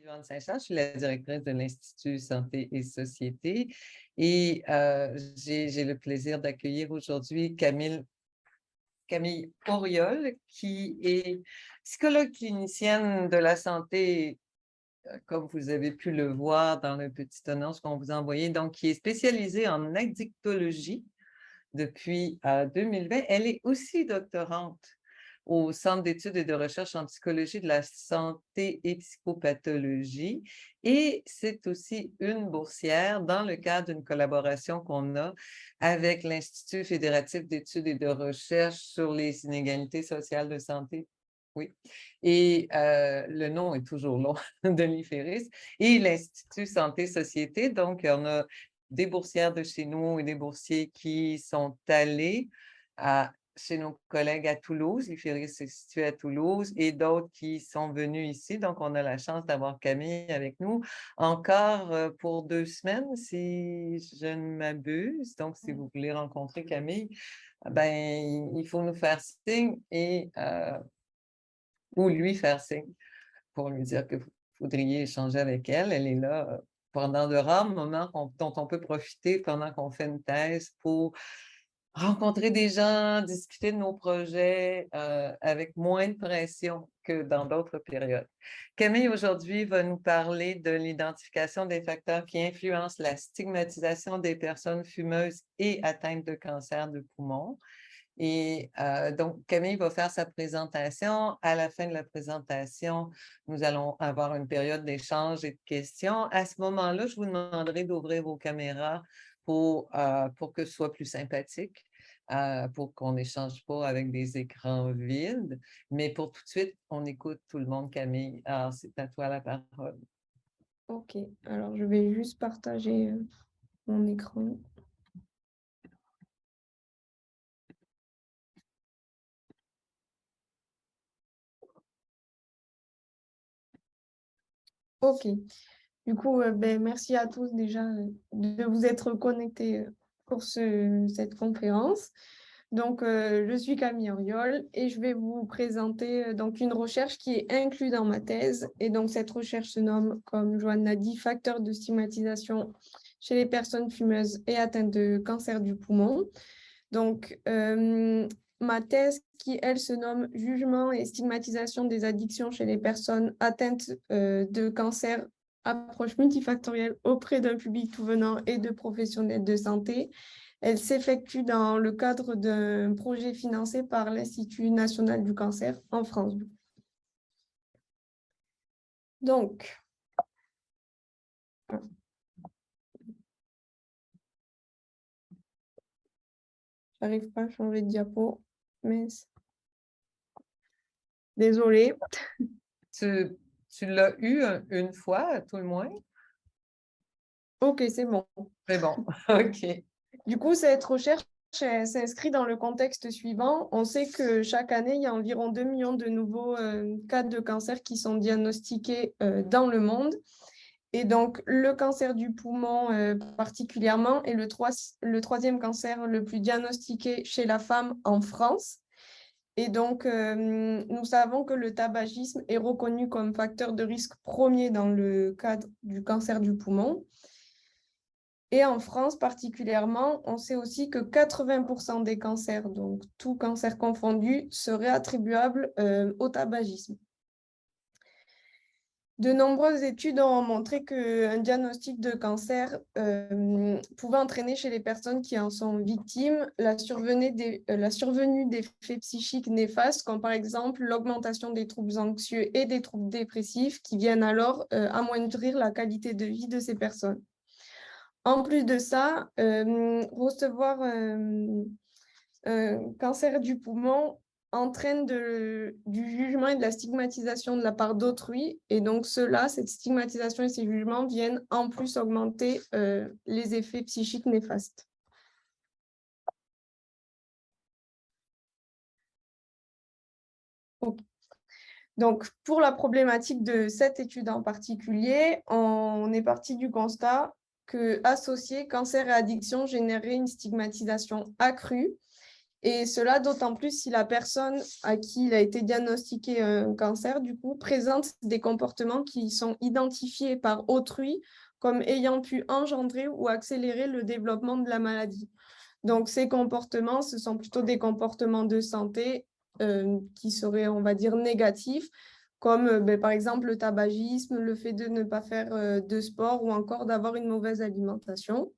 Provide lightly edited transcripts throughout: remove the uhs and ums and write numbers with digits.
Joanne Saint-Charles, je suis la directrice de l'Institut Santé et Société et j'ai le plaisir d'accueillir aujourd'hui Camille Auriol, qui est psychologue clinicienne de la santé, comme vous avez pu le voir dans le petit annonce qu'on vous a envoyé, donc qui est spécialisée en addictologie depuis 2020. Elle est aussi doctorante au Centre d'études et de recherche en psychologie de la santé et psychopathologie. Et c'est aussi une boursière dans le cadre d'une collaboration qu'on a avec l'Institut fédératif d'études et de recherche sur les inégalités sociales de santé. Oui. Et le nom est toujours long de l'IFERIS. Et l'Institut Santé-Société, donc on a des boursières de chez nous et des boursiers qui sont allés chez nos collègues à Toulouse. L'IFERIS est situé à Toulouse et d'autres qui sont venus ici. Donc, on a la chance d'avoir Camille avec nous encore pour 2 semaines, si je ne m'abuse. Donc, si vous voulez rencontrer Camille, ben, il faut nous faire signe ou lui faire signe pour lui dire que vous voudriez échanger avec elle. Elle est là pendant de rares moments dont on peut profiter pendant qu'on fait une thèse pour rencontrer des gens, discuter de nos projets avec moins de pression que dans d'autres périodes. Camille, aujourd'hui, va nous parler de l'identification des facteurs qui influencent la stigmatisation des personnes fumeuses et atteintes de cancer du poumon. Et donc, Camille va faire sa présentation. À la fin de la présentation, nous allons avoir une période d'échange et de questions. À ce moment-là, je vous demanderai d'ouvrir vos caméras pour que ce soit plus sympathique, pour qu'on n'échange pas avec des écrans vides. Mais pour tout de suite, on écoute tout le monde, Camille. Alors, c'est à toi la parole. Ok, alors je vais juste partager mon écran. Ok, du coup, merci à tous déjà de vous être connectés pour cette conférence. Donc, je suis Camille Auriol et je vais vous présenter donc une recherche qui est inclue dans ma thèse. Et donc, cette recherche se nomme, comme Joanne l'a dit, facteurs de stigmatisation chez les personnes fumeuses et atteintes de cancer du poumon. Donc, ma thèse qui, elle, se nomme Jugement et stigmatisation des addictions chez les personnes atteintes de cancer, approche multifactorielle auprès d'un public tout venant et de professionnels de santé. Elle s'effectue dans le cadre d'un projet financé par l'Institut national du cancer en France. Donc, j'arrive pas à changer de diapo, mais désolée. Tu l'as eu une fois, à tout le moins? Ok, c'est bon. C'est bon, OK. Du coup, cette recherche s'inscrit dans le contexte suivant. On sait que chaque année, il y a environ 2 millions de nouveaux cas de cancer qui sont diagnostiqués dans le monde. Et donc, le cancer du poumon particulièrement est le troisième cancer le plus diagnostiqué chez la femme en France. Et donc, nous savons que le tabagisme est reconnu comme facteur de risque premier dans le cadre du cancer du poumon. Et en France particulièrement, on sait aussi que 80% des cancers, donc tout cancer confondu, seraient attribuables au tabagisme. De nombreuses études ont montré qu'un diagnostic de cancer pouvait entraîner chez les personnes qui en sont victimes la survenue d'effets psychiques néfastes, comme par exemple l'augmentation des troubles anxieux et des troubles dépressifs, qui viennent alors amoindrir la qualité de vie de ces personnes. En plus de ça, recevoir un cancer du poumon entraîne du jugement et de la stigmatisation de la part d'autrui. Et donc, cette stigmatisation et ces jugements viennent en plus augmenter les effets psychiques néfastes. Okay. Donc, pour la problématique de cette étude en particulier, on est parti du constat que associer cancer et addiction générait une stigmatisation accrue Et cela d'autant plus si la personne à qui il a été diagnostiqué un cancer, du coup, présente des comportements qui sont identifiés par autrui comme ayant pu engendrer ou accélérer le développement de la maladie. Donc, ces comportements, ce sont plutôt des comportements de santé qui seraient, on va dire, négatifs, comme par exemple le tabagisme, le fait de ne pas faire de sport ou encore d'avoir une mauvaise alimentation.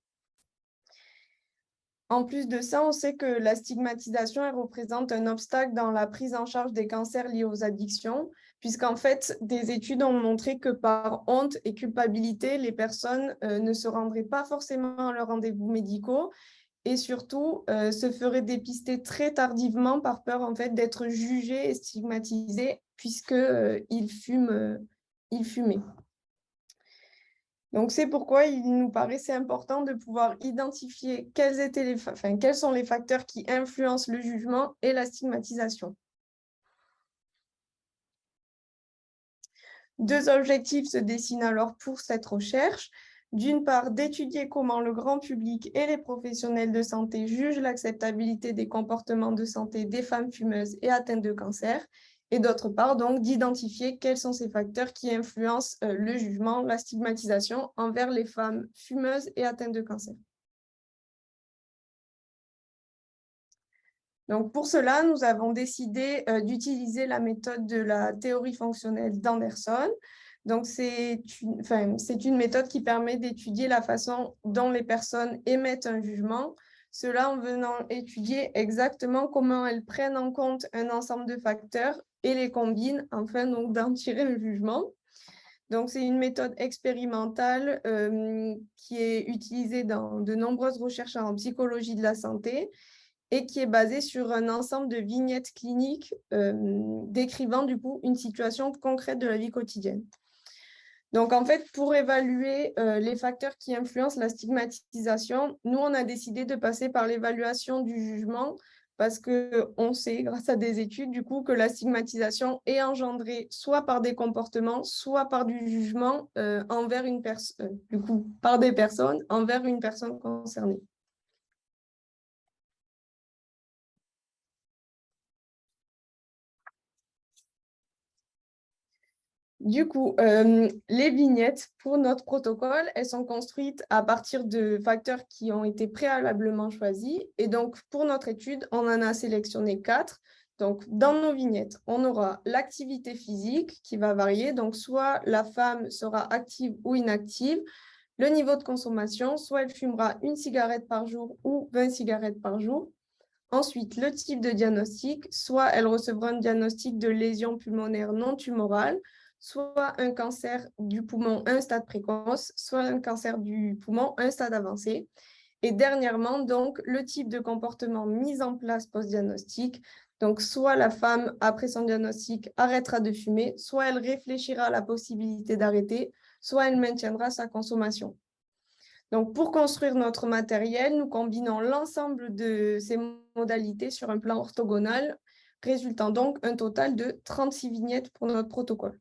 En plus de ça, on sait que la stigmatisation elle représente un obstacle dans la prise en charge des cancers liés aux addictions, puisqu'en fait, des études ont montré que par honte et culpabilité, les personnes ne se rendraient pas forcément à leurs rendez-vous médicaux et surtout se feraient dépister très tardivement par peur en fait, d'être jugées et stigmatisées puisqu'ils fumaient. Donc, c'est pourquoi il nous paraissait important de pouvoir identifier quels sont les facteurs qui influencent le jugement et la stigmatisation. Deux objectifs se dessinent alors pour cette recherche. D'une part, d'étudier comment le grand public et les professionnels de santé jugent l'acceptabilité des comportements de santé des femmes fumeuses et atteintes de cancer. Et d'autre part, donc, d'identifier quels sont ces facteurs qui influencent le jugement, la stigmatisation envers les femmes fumeuses et atteintes de cancer. Donc, pour cela, nous avons décidé d'utiliser la méthode de la théorie fonctionnelle d'Anderson. Donc, c'est une méthode qui permet d'étudier la façon dont les personnes émettent un jugement, cela en venant étudier exactement comment elles prennent en compte un ensemble de facteurs et les combinent afin donc d'en tirer un jugement. Donc, c'est une méthode expérimentale qui est utilisée dans de nombreuses recherches en psychologie de la santé et qui est basée sur un ensemble de vignettes cliniques décrivant du coup une situation concrète de la vie quotidienne. Donc, en fait, pour évaluer les facteurs qui influencent la stigmatisation, nous, on a décidé de passer par l'évaluation du jugement parce qu'on sait, grâce à des études, du coup, que la stigmatisation est engendrée soit par des comportements, soit par du jugement envers une personne, du coup, par des personnes envers une personne concernée. Du coup, les vignettes pour notre protocole, elles sont construites à partir de facteurs qui ont été préalablement choisis. Et donc, pour notre étude, on en a sélectionné 4. Donc, dans nos vignettes, on aura l'activité physique qui va varier. Donc, soit la femme sera active ou inactive. Le niveau de consommation, soit elle fumera 1 cigarette par jour ou 20 cigarettes par jour. Ensuite, le type de diagnostic, soit elle recevra un diagnostic de lésion pulmonaire non tumorale, soit un cancer du poumon à un stade précoce, soit un cancer du poumon à un stade avancé. Et dernièrement, donc, le type de comportement mis en place post-diagnostic. Donc, soit la femme, après son diagnostic, arrêtera de fumer, soit elle réfléchira à la possibilité d'arrêter, soit elle maintiendra sa consommation. Donc, pour construire notre matériel, nous combinons l'ensemble de ces modalités sur un plan orthogonal, résultant donc un total de 36 vignettes pour notre protocole.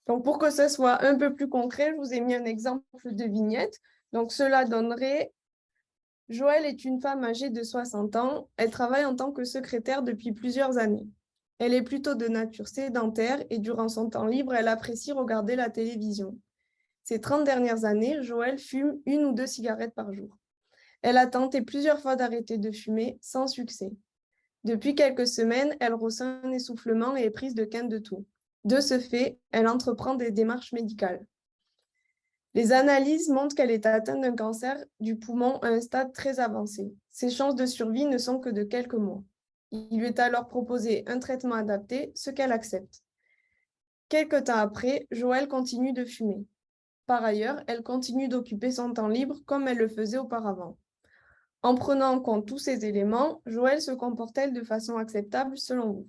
Donc, pour que ce soit un peu plus concret, je vous ai mis un exemple de vignette. Donc, cela donnerait « Joëlle est une femme âgée de 60 ans. Elle travaille en tant que secrétaire depuis plusieurs années. Elle est plutôt de nature sédentaire et durant son temps libre, elle apprécie regarder la télévision. Ces 30 dernières années, Joëlle fume 1 ou 2 cigarettes par jour. Elle a tenté plusieurs fois d'arrêter de fumer, sans succès. Depuis quelques semaines, elle ressent un essoufflement et est prise de quinte de toux. De ce fait, elle entreprend des démarches médicales. Les analyses montrent qu'elle est atteinte d'un cancer du poumon à un stade très avancé. Ses chances de survie ne sont que de quelques mois. Il lui est alors proposé un traitement adapté, ce qu'elle accepte. Quelque temps après, Joëlle continue de fumer. Par ailleurs, elle continue d'occuper son temps libre comme elle le faisait auparavant. En prenant en compte tous ces éléments, Joëlle se comporte-t-elle de façon acceptable selon vous?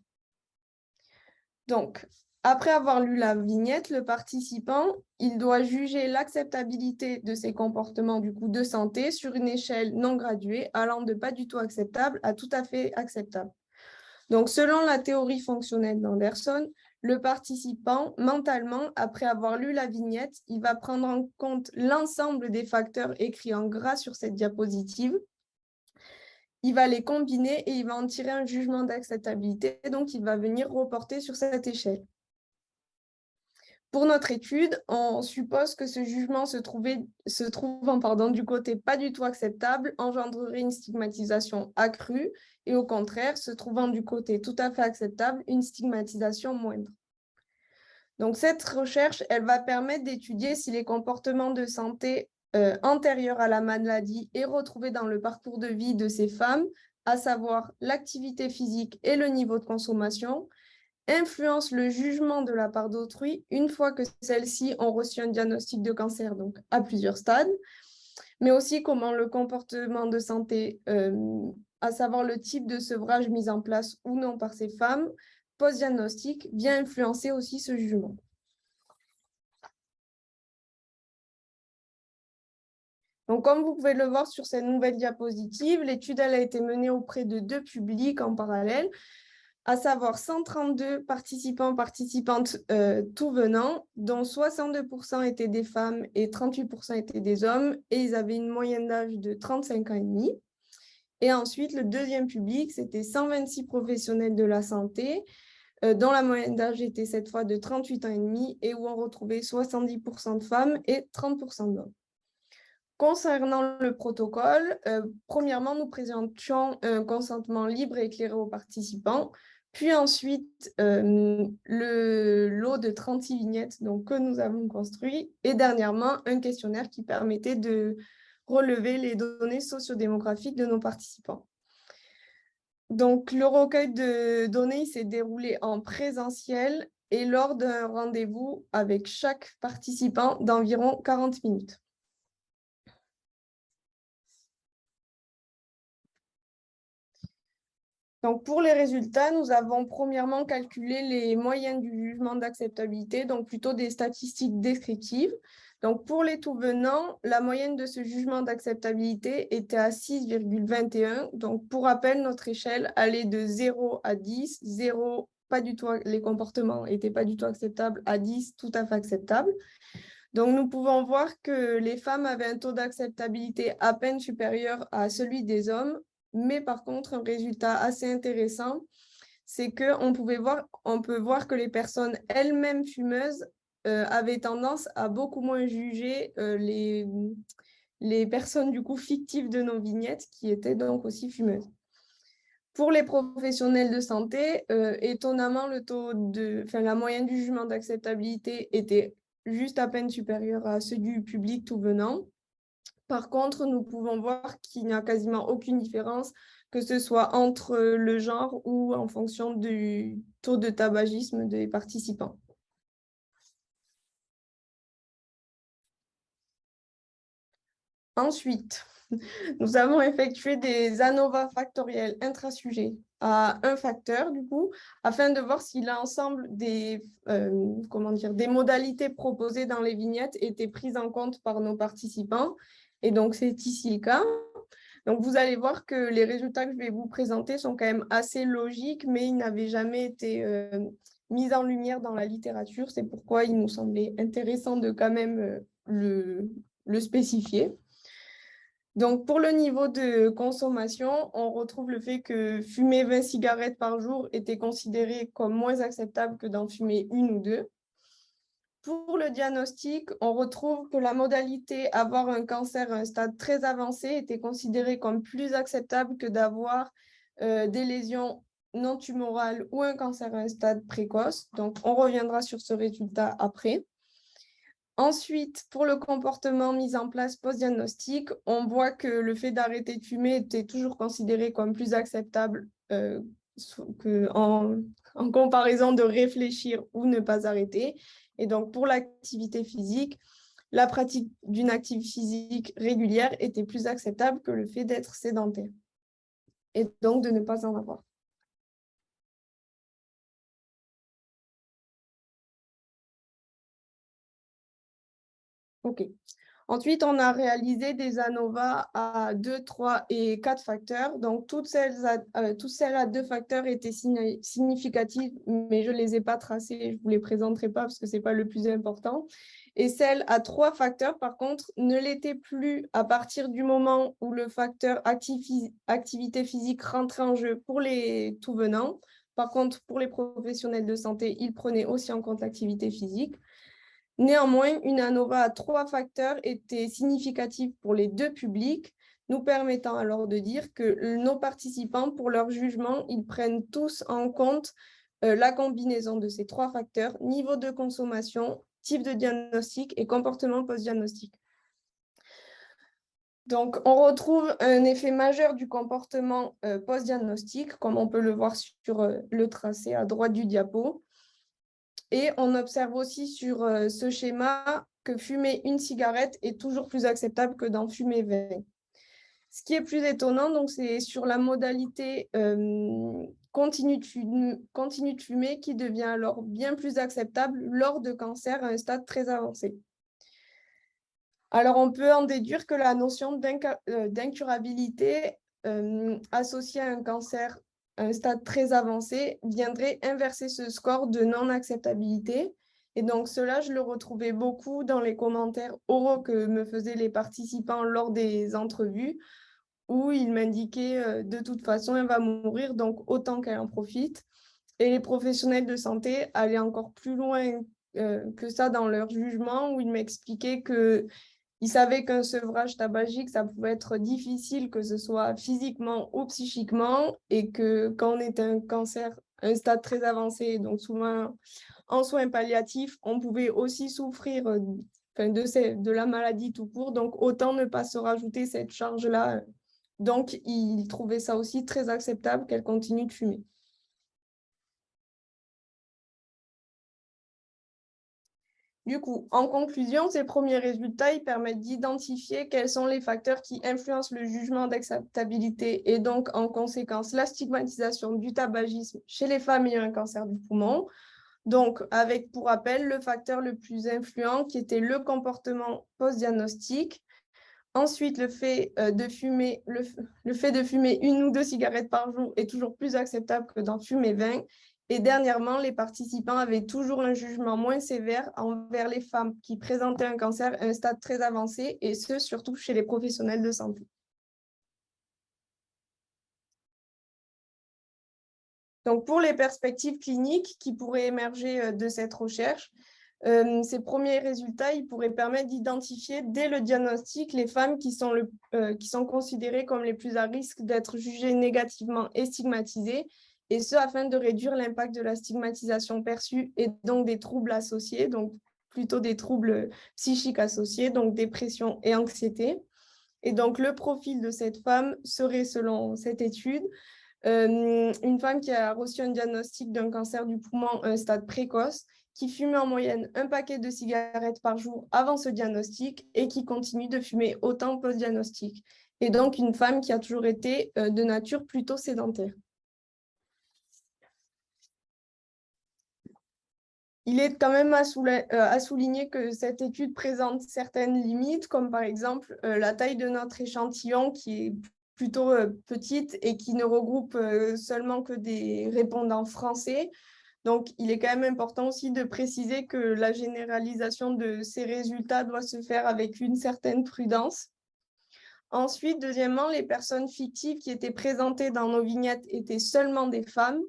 Donc, après avoir lu la vignette, le participant, il doit juger l'acceptabilité de ses comportements du coup de santé sur une échelle non graduée allant de pas du tout acceptable à tout à fait acceptable. Donc, selon la théorie fonctionnelle d'Anderson, le participant, mentalement, après avoir lu la vignette, il va prendre en compte l'ensemble des facteurs écrits en gras sur cette diapositive il va les combiner et il va en tirer un jugement d'acceptabilité. Donc, il va venir reporter sur cette échelle. Pour notre étude, on suppose que ce jugement se trouvant du côté pas du tout acceptable engendrerait une stigmatisation accrue et au contraire, se trouvant du côté tout à fait acceptable, une stigmatisation moindre. Donc, cette recherche, elle va permettre d'étudier si les comportements de santé antérieurs à la maladie et retrouvés dans le parcours de vie de ces femmes, à savoir l'activité physique et le niveau de consommation, influencent le jugement de la part d'autrui une fois que celles-ci ont reçu un diagnostic de cancer, donc à plusieurs stades, mais aussi comment le comportement de santé, à savoir le type de sevrage mis en place ou non par ces femmes, post-diagnostic, vient influencer aussi ce jugement. Donc, comme vous pouvez le voir sur cette nouvelle diapositive, l'étude a été menée auprès de 2 publics en parallèle, à savoir 132 participantes tout venant, dont 62% étaient des femmes et 38% étaient des hommes, et ils avaient une moyenne d'âge de 35 ans et demi. Et ensuite, le deuxième public, c'était 126 professionnels de la santé, dont la moyenne d'âge était cette fois de 38 ans et demi, et où on retrouvait 70% de femmes et 30% d'hommes. Concernant le protocole, premièrement, nous présentions un consentement libre et éclairé aux participants, puis ensuite le lot de 36 vignettes donc, que nous avons construit, et dernièrement, un questionnaire qui permettait de relever les données sociodémographiques de nos participants. Donc, le recueil de données s'est déroulé en présentiel et lors d'un rendez-vous avec chaque participant d'environ 40 minutes. Donc, pour les résultats, nous avons premièrement calculé les moyennes du jugement d'acceptabilité, donc plutôt des statistiques descriptives. Donc, pour les tout venants, la moyenne de ce jugement d'acceptabilité était à 6,21. Donc, pour rappel, notre échelle allait de 0 à 10. 0, pas du tout, les comportements n'étaient pas du tout acceptables, à 10, tout à fait acceptable. Donc, nous pouvons voir que les femmes avaient un taux d'acceptabilité à peine supérieur à celui des hommes, mais par contre, un résultat assez intéressant, c'est qu'on peut voir que les personnes elles-mêmes fumeuses avaient tendance à beaucoup moins juger les personnes du coup fictives de nos vignettes qui étaient donc aussi fumeuses. Pour les professionnels de santé, étonnamment, la moyenne du jugement d'acceptabilité était juste à peine supérieure à ceux du public tout venant. Par contre, nous pouvons voir qu'il n'y a quasiment aucune différence, que ce soit entre le genre ou en fonction du taux de tabagisme des participants. Ensuite, nous avons effectué des ANOVA factoriels intrasujets à un facteur, du coup, afin de voir si l'ensemble des modalités proposées dans les vignettes étaient prises en compte par nos participants. Et donc, c'est ici le cas. Donc, vous allez voir que les résultats que je vais vous présenter sont quand même assez logiques, mais ils n'avaient jamais été mis en lumière dans la littérature. C'est pourquoi il nous semblait intéressant de quand même le spécifier. Donc, pour le niveau de consommation, on retrouve le fait que fumer 20 cigarettes par jour était considéré comme moins acceptable que d'en fumer une ou deux. Pour le diagnostic, on retrouve que la modalité avoir un cancer à un stade très avancé était considérée comme plus acceptable que d'avoir des lésions non tumorales ou un cancer à un stade précoce. Donc, on reviendra sur ce résultat après. Ensuite, pour le comportement mis en place post-diagnostic, on voit que le fait d'arrêter de fumer était toujours considéré comme plus acceptable en comparaison de réfléchir ou ne pas arrêter. Et donc, pour l'activité physique, la pratique d'une activité physique régulière était plus acceptable que le fait d'être sédentaire et donc de ne pas en avoir. OK. Ensuite, on a réalisé des ANOVA à 2, 3 et 4 facteurs. Donc, toutes celles à 2 facteurs étaient significatives, mais je ne les ai pas tracées. Je ne vous les présenterai pas parce que ce n'est pas le plus important. Et celles à 3 facteurs, par contre, ne l'étaient plus à partir du moment où le facteur activité physique rentrait en jeu pour les tout venants. Par contre, pour les professionnels de santé, ils prenaient aussi en compte l'activité physique. Néanmoins, une ANOVA à 3 facteurs était significative pour les 2 publics, nous permettant alors de dire que nos participants, pour leur jugement, ils prennent tous en compte la combinaison de ces 3 facteurs, niveau de consommation, type de diagnostic et comportement post-diagnostic. Donc, on retrouve un effet majeur du comportement post-diagnostic, comme on peut le voir sur le tracé à droite du diapo. Et on observe aussi sur ce schéma que fumer une cigarette est toujours plus acceptable que d'en fumer 20. Ce qui est plus étonnant, donc, c'est sur la modalité continue de fumer qui devient alors bien plus acceptable lors de cancer à un stade très avancé. Alors, on peut en déduire que la notion d'incurabilité associée à un cancer à un stade très avancé viendrait inverser ce score de non-acceptabilité. Et donc, cela, je le retrouvais beaucoup dans les commentaires oraux que me faisaient les participants lors des entrevues, où ils m'indiquaient de toute façon, elle va mourir, donc autant qu'elle en profite. Et les professionnels de santé allaient encore plus loin que ça dans leur jugement, où ils m'expliquaient que ils savaient qu'un sevrage tabagique, ça pouvait être difficile, que ce soit physiquement ou psychiquement, et que quand on est un cancer, un stade très avancé, donc souvent en soins palliatifs, on pouvait aussi souffrir de la maladie tout court, donc autant ne pas se rajouter cette charge-là. Donc, ils trouvaient ça aussi très acceptable qu'elle continue de fumer. Du coup, en conclusion, ces premiers résultats ils permettent d'identifier quels sont les facteurs qui influencent le jugement d'acceptabilité et donc, en conséquence, la stigmatisation du tabagisme chez les femmes ayant un cancer du poumon. Donc, avec pour rappel le facteur le plus influent qui était le comportement post-diagnostic. Ensuite, le fait de fumer une ou deux cigarettes par jour est toujours plus acceptable que d'en fumer 20. Et dernièrement, les participants avaient toujours un jugement moins sévère envers les femmes qui présentaient un cancer à un stade très avancé, et ce, surtout chez les professionnels de santé. Donc, pour les perspectives cliniques qui pourraient émerger de cette recherche, ces premiers résultats ils pourraient permettre d'identifier dès le diagnostic les femmes qui sont considérées comme les plus à risque d'être jugées négativement et stigmatisées, et ce afin de réduire l'impact de la stigmatisation perçue et donc des troubles associés, donc plutôt des troubles psychiques associés, donc dépression et anxiété. Et donc le profil de cette femme serait, selon cette étude, une femme qui a reçu un diagnostic d'un cancer du poumon à un stade précoce, qui fumait en moyenne un paquet de cigarettes par jour avant ce diagnostic et qui continue de fumer autant post-diagnostic. Et donc une femme qui a toujours été de nature plutôt sédentaire. Il est quand même à souligner que cette étude présente certaines limites, comme par exemple la taille de notre échantillon qui est plutôt petite et qui ne regroupe seulement que des répondants français. Donc, il est quand même important aussi de préciser que la généralisation de ces résultats doit se faire avec une certaine prudence. Ensuite, deuxièmement, les personnes fictives qui étaient présentées dans nos vignettes étaient seulement des femmes.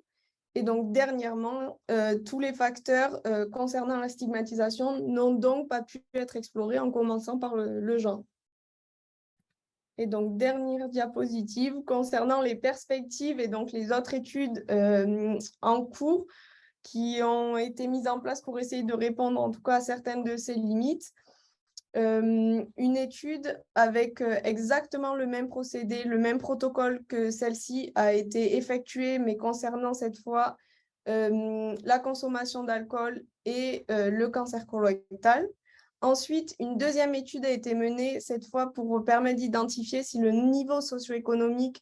Et donc, dernièrement, tous les facteurs concernant la stigmatisation n'ont donc pas pu être explorés en commençant par le genre. Et donc, dernière diapositive concernant les perspectives et donc les autres études en cours qui ont été mises en place pour essayer de répondre en tout cas à certaines de ces limites. Une étude avec exactement le même procédé, le même protocole que celle-ci a été effectuée, mais concernant cette fois la consommation d'alcool et le cancer colorectal. Ensuite, une deuxième étude a été menée, cette fois pour permettre d'identifier si le niveau socio-économique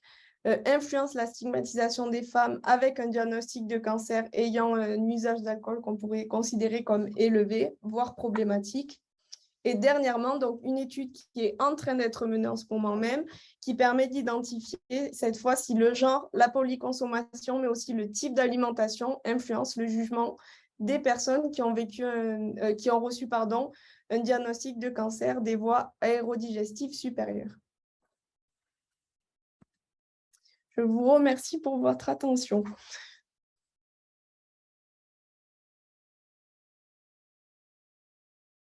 influence la stigmatisation des femmes avec un diagnostic de cancer ayant un usage d'alcool qu'on pourrait considérer comme élevé, voire problématique. Et dernièrement, donc, une étude qui est en train d'être menée en ce moment même, qui permet d'identifier cette fois si le genre, la polyconsommation, mais aussi le type d'alimentation influence le jugement des personnes qui ont reçu un diagnostic de cancer des voies aérodigestives supérieures. Je vous remercie pour votre attention.